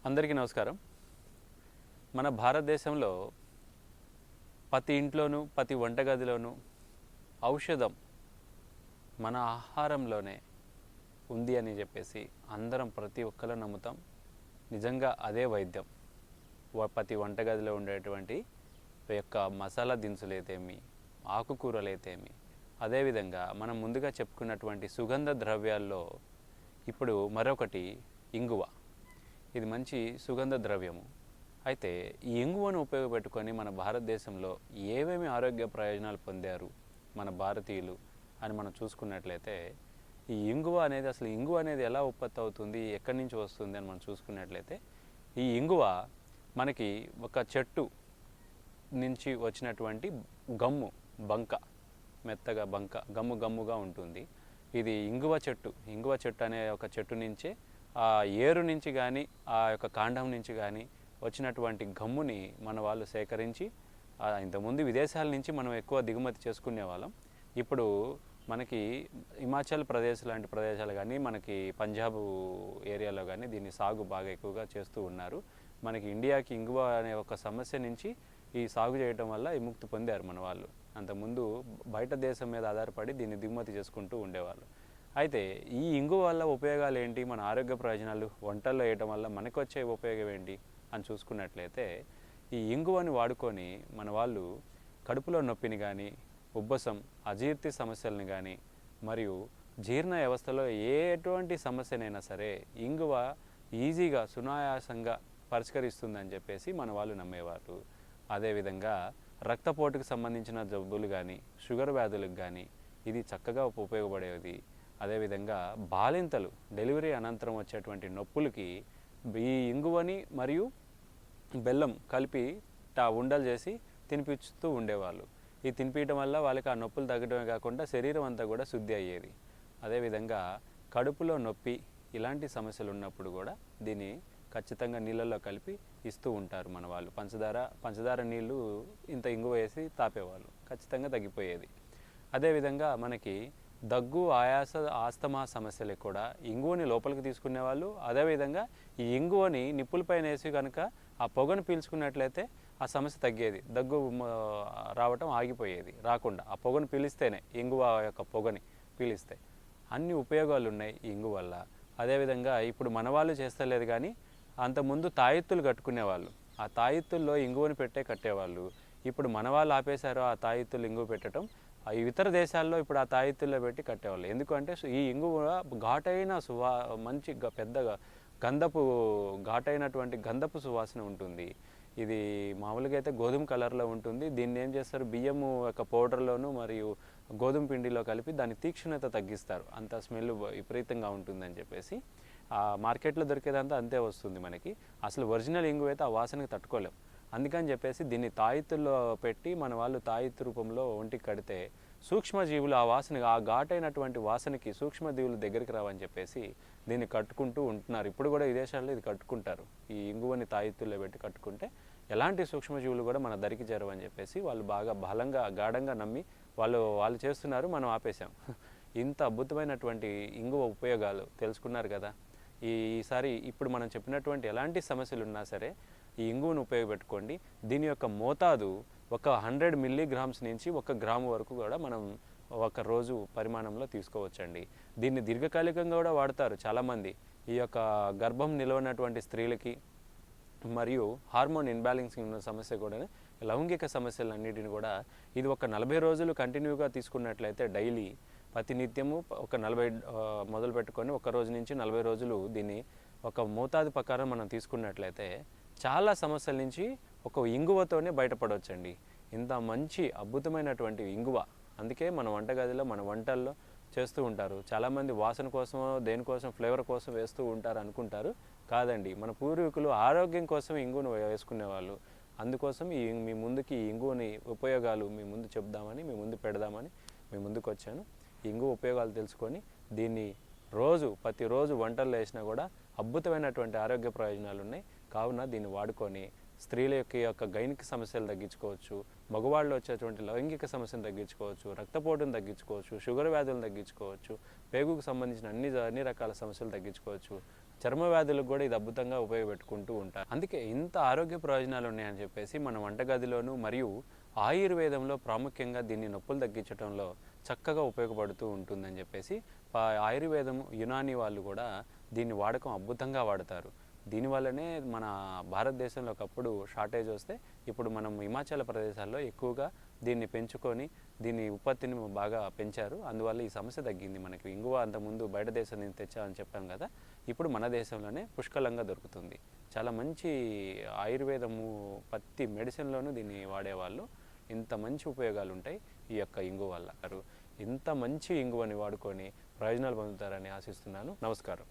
అందరికీ నమస్కారం. మన భారతదేశంలో ప్రతి ఇంట్లోనూ ప్రతి వంటగదిలోనూ ఔషధం మన ఆహారంలోనే ఉంది అని చెప్పేసి అందరం ప్రతి ఒక్కరు నమ్ముతాం. నిజంగా అదే వైద్యం. ప్రతి వంటగదిలో ఉండేటువంటి యొక్క మసాలా దినుసులైతేమి, ఆకుకూరలైతేమి, అదేవిధంగా మనం ముందుగా చెప్పుకున్నటువంటి సుగంధ ద్రవ్యాల్లో ఇప్పుడు మరొకటి ఇంగువ. ఇది మంచి సుగంధ ద్రవ్యము. అయితే ఈ ఇంగువను ఉపయోగపెట్టుకొని మన భారతదేశంలో ఏమేమి ఆరోగ్య ప్రయోజనాలు పొందారు మన భారతీయులు అని మనం చూసుకున్నట్లయితే, ఈ ఇంగువ అనేది ఎలా ఉత్పత్తి అవుతుంది, ఎక్కడి నుంచి వస్తుంది అని మనం చూసుకున్నట్లయితే, ఈ ఇంగువ మనకి ఒక చెట్టు నుంచి వచ్చినటువంటి బంక, మెత్తగా గమ్ముగా ఉంటుంది. ఇది ఇంగువ చెట్టు అనే ఒక చెట్టు నుంచే ఆ ఏరు నుంచి కానీ ఆ యొక్క కాండం నుంచి కానీ వచ్చినటువంటి గమ్ముని మన వాళ్ళు సేకరించి, ఇంతకుముందు విదేశాల నుంచి మనం ఎక్కువ దిగుమతి చేసుకునే వాళ్ళం. ఇప్పుడు మనకి హిమాచల్ ప్రదేశ్ లాంటి ప్రదేశాలు కానీ, మనకి పంజాబ్ ఏరియాలో కానీ దీన్ని సాగు బాగా ఎక్కువగా చేస్తూ ఉన్నారు. మనకి ఇండియాకి ఇంగువ అనే ఒక సమస్య నుంచి ఈ సాగు చేయడం వల్ల విముక్తి పొందారు మన వాళ్ళు. అంతకుముందు బయట దేశం మీద ఆధారపడి దీన్ని దిగుమతి చేసుకుంటూ ఉండేవాళ్ళు. అయితే ఈ ఇంగువ వల్ల ఉపయోగాలు ఏంటి, మన ఆరోగ్య ప్రయోజనాలు, వంటల్లో వేయటం వల్ల మనకు వచ్చే ఉపయోగం ఏంటి అని చూసుకున్నట్లయితే, ఈ ఇంగువని వాడుకొని మన వాళ్ళు కడుపులో నొప్పిని కానీ, ఉబ్బసం, అజీర్తి సమస్యలను కానీ, మరియు జీర్ణ వ్యవస్థలో ఎటువంటి సమస్యనైనా సరే ఇంగువ ఈజీగా సునాయాసంగా పరిష్కరిస్తుందని చెప్పేసి మన వాళ్ళు నమ్మేవారు. అదేవిధంగా రక్తపోటుకు సంబంధించిన జబ్బులు కానీ, షుగర్ వ్యాధులకు కానీ ఇది చక్కగా ఉపయోగపడేది. అదేవిధంగా బాలింతలు డెలివరీ అనంతరం వచ్చేటువంటి నొప్పులకి ఈ ఇంగువని మరియు బెల్లం కలిపి ఉండలు చేసి తినిపిస్తూ ఉండేవాళ్ళు. ఈ తినిపించడం వల్ల వాళ్ళకి ఆ నొప్పులు తగ్గడమే కాకుండా శరీరం అంతా కూడా శుద్ధి అయ్యేది. అదేవిధంగా కడుపులో నొప్పి ఇలాంటి సమస్యలు ఉన్నప్పుడు కూడా దీన్ని ఖచ్చితంగా నీళ్ళల్లో కలిపి ఇస్తూ ఉంటారు మన వాళ్ళు. పంచదార నీళ్ళు ఇంత ఇంగువ వేసి తాపేవాళ్ళు, ఖచ్చితంగా తగ్గిపోయేది. అదేవిధంగా మనకి దగ్గు, ఆయాస, ఆస్తమా సమస్యలకు కూడా ఇంగువని లోపలికి తీసుకునేవాళ్ళు. అదేవిధంగా ఈ ఇంగువని నిప్పులపైన వేసి కనుక ఆ పొగను పీల్చుకున్నట్లయితే ఆ సమస్య తగ్గేది. దగ్గు రావటం ఆగిపోయేది, రాకుండా ఆ పొగను పీలిస్తేనే, ఇంగువ యొక్క పొగని పీలిస్తే అన్ని ఉపయోగాలు ఉన్నాయి ఈ ఇంగువ వల్ల. అదేవిధంగా ఇప్పుడు మన వాళ్ళు చేస్తలేదు కానీ అంతకుముందు తాయెత్తులు కట్టుకునేవాళ్ళు. ఆ తాయెత్తుల్లో ఇంగువని కట్టేవాళ్ళు. ఇప్పుడు మన వాళ్ళు ఆపేశారు ఆ తాయెత్తులు ఇంగువ పెట్టడం. ఇతర దేశాల్లో ఇప్పుడు ఆ తాయెత్తుల్లో పెట్టి కట్టేవాళ్ళు. ఎందుకంటే ఈ ఇంగువ ఘాటైన మంచి పెద్దగా ఘాటైనటువంటి గంధపు సువాసన ఉంటుంది. ఇది మామూలుగా అయితే గోధుమ కలర్లో ఉంటుంది. దీన్ని ఏం చేస్తారు, బియ్యము యొక్క పౌడర్లోను మరియు గోధుమ పిండిలో కలిపి దాని తీక్షణత తగ్గిస్తారు. అంత స్మెల్ విపరీతంగా ఉంటుందని చెప్పేసి మార్కెట్లో దొరికేదంతా అంతే వస్తుంది మనకి. అసలు ఒరిజినల్ ఇంగువ అయితే ఆ వాసనకి తట్టుకోలేం. అందుకని చెప్పేసి దీన్ని తాయెత్తుల్లో పెట్టి మన వాళ్ళు తాయెత్తు రూపంలో ఒంటికి కడితే సూక్ష్మజీవులు ఆ ఘాటైనటువంటి వాసనకి సూక్ష్మజీవులు దగ్గరికి రావని చెప్పేసి దీన్ని కట్టుకుంటూ ఉంటున్నారు. ఇప్పుడు కూడా విదేశాల్లో ఇది కట్టుకుంటారు. ఈ ఇంగువని తాయెత్తుల్లో పెట్టి కట్టుకుంటే ఎలాంటి సూక్ష్మజీవులు కూడా మన దరికి చేరవని చెప్పేసి వాళ్ళు బాగా బలంగా గాఢంగా నమ్మి వాళ్ళు చేస్తున్నారు. మనం ఆపేశాం. ఇంత అద్భుతమైనటువంటి ఇంగువ ఉపయోగాలు తెలుసుకున్నారు కదా. ఈసారి ఇప్పుడు మనం చెప్పినటువంటి ఎలాంటి సమస్యలు ఉన్నా సరే ఈ ఇంగువను ఉపయోగపెట్టుకోండి. దీని యొక్క మోతాదు ఒక 100 మిల్లీగ్రామ్స్ నుంచి 1 గ్రాము వరకు కూడా మనం ఒక రోజు పరిమాణంలో తీసుకోవచ్చండి. దీన్ని దీర్ఘకాలికంగా కూడా వాడతారు చాలామంది. ఈ యొక్క గర్భం నిలవనటువంటి స్త్రీలకి మరియు హార్మోన్ ఇన్బ్యాలెన్సింగ్ ఉన్న సమస్య కూడా, లైంగిక సమస్యలన్నిటిని కూడా ఇది ఒక 40 రోజులు కంటిన్యూగా తీసుకున్నట్లయితే డైలీ ప్రతినిత్యము ఒక 40 మొదలు పెట్టుకొని ఒక రోజు నుంచి 40 రోజులు దీన్ని ఒక మోతాదు ప్రకారం మనం తీసుకున్నట్లయితే చాలా సమస్యల నుంచి ఒక ఇంగువతోనే బయటపడవచ్చండి. ఇంత మంచి అద్భుతమైనటువంటి ఇంగువ. అందుకే మన వంటగదిలో మన వంటల్లో చేస్తూ ఉంటారు. చాలామంది వాసన కోసమో దేనికోసం ఫ్లేవర్ కోసం వేస్తూ ఉంటారు అనుకుంటారు. కాదండి, మన పూర్వీకులు ఆరోగ్యం కోసం ఇంగువను వేసుకునేవాళ్ళు. అందుకోసం మీ ముందుకి ఈ ఇంగువని ఉపయోగాలు మీ ముందు చెప్దామని, మీ ముందు పెడదామని మీ ముందుకు వచ్చాను. ఇంగువ ఉపయోగాలు తెలుసుకొని దీన్ని ప్రతిరోజు వంటల్లో వేసినా కూడా అద్భుతమైనటువంటి ఆరోగ్య ప్రయోజనాలు ఉన్నాయి. కావున దీన్ని వాడుకొని స్త్రీల యొక్క గైనిక సమస్యలు తగ్గించుకోవచ్చు, మగవాళ్ళు వచ్చేటువంటి లైంగిక సమస్యను తగ్గించుకోవచ్చు, రక్తపోటును తగ్గించుకోవచ్చు, షుగర్ వ్యాధులను తగ్గించుకోవచ్చు, పేగుకు సంబంధించిన అన్ని రకాల సమస్యలు తగ్గించుకోవచ్చు. చర్మ వ్యాధులకు కూడా ఇది అద్భుతంగా ఉపయోగపెట్టుకుంటూ ఉంటారు. అందుకే ఇంత ఆరోగ్య ప్రయోజనాలు ఉన్నాయని చెప్పేసి మన వంటగదిలోను మరియు ఆయుర్వేదంలో ప్రాముఖ్యంగా దీన్ని నొప్పులు తగ్గించడంలో చక్కగా ఉపయోగపడుతూ ఉంటుందని చెప్పేసి ఆయుర్వేదం యునాని వాళ్ళు కూడా దీన్ని వాడకం అద్భుతంగా వాడతారు. దీనివల్లనే మన భారతదేశంలో ఒకప్పుడు షార్టేజ్ వస్తే ఇప్పుడు మనం హిమాచల ప్రదేశాల్లో ఎక్కువగా దీన్ని పెంచుకొని దీని ఉత్పత్తిని బాగా పెంచారు. అందువల్ల ఈ సమస్య తగ్గింది. మనకి ఇంగువ అంతకుముందు బయట దేశం నుంచి తెచ్చామని చెప్పాం కదా, ఇప్పుడు మన దేశంలోనే పుష్కలంగా దొరుకుతుంది. చాలా మంచి ఆయుర్వేదము ప్రతి మెడిసిన్లోనూ దీన్ని వాడేవాళ్ళు. ఇంత మంచి ఉపయోగాలు ఉంటాయి ఈ యొక్క ఇంగువ వల్ల. ఇంత మంచి ఇంగువని వాడుకొని ప్రయోజనాలు పొందుతారని ఆశిస్తున్నాను. నమస్కారం.